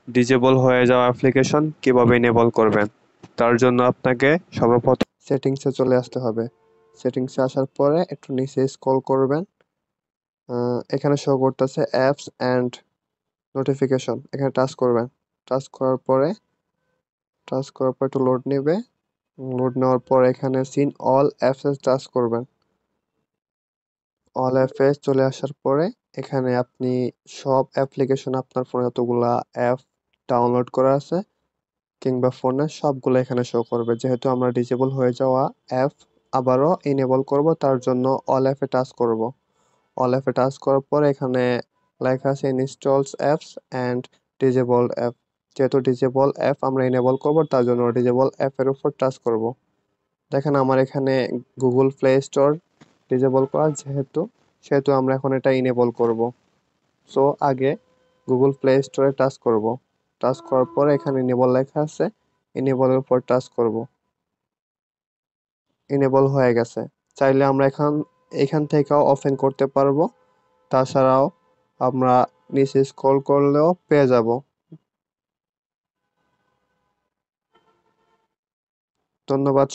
Disable হয়ে যাওয়া application কিভাবে এনেবল করবেন। তার জন্য আপনাকে সর্বপ্রথম সেটিংসে চলে আসতে হবে। সেটিংসে আসার পরে একটু নিচে স্ক্রল করবেন। এখানে শো করতেছে অ্যাপস অ্যান্ড নোটিফিকেশন, এখানে টাচ করবেন। টাচ করার পরে একটু লোড নেবে। লোড নেওয়ার পর এখানে সিন অল অ্যাপসে টাচ করবেন। অল অ্যাপে চলে আসার পরে এখানে আপনি সব অ্যাপ্লিকেশন, আপনার ফোনে যতগুলা অ্যাপ ডাউনলোড করা আছে কিংবা ফোনে, সবগুলো এখানে শো করবে। যেহেতু আমরা ডিসেবল হয়ে যাওয়া অ্যাপ আবারও এনেবল করব, তার জন্য অল অ্যাপে টাচ করব। অল অ্যাপে টাচ করার পর এখানে লেখা আছে installs apps and disable app. যেহেতু ডিসেবল অ্যাপ আমরা এনেবল করব, তার জন্য ডিসেবল অ্যাপের উপর টাচ করব। দেখেন আমার এখানে গুগল প্লে স্টোর ডিসেবল করা, সেহেতু আমরা এখন এটা ইনেবল করব। সো আগে গুগল প্লে স্টোরে টাচ করব। টাচ করার পরে এখানে ইনেবল লেখা আছে, ইনেবলের উপর টাচ করব। ইনেবল হয়ে গেছে। চাইলে আমরা এখান থেকেও ওপেন করতে পারবো। তাছাড়াও আমরা নিচে স্ক্রল করলেও পেয়ে যাব। ধন্যবাদ।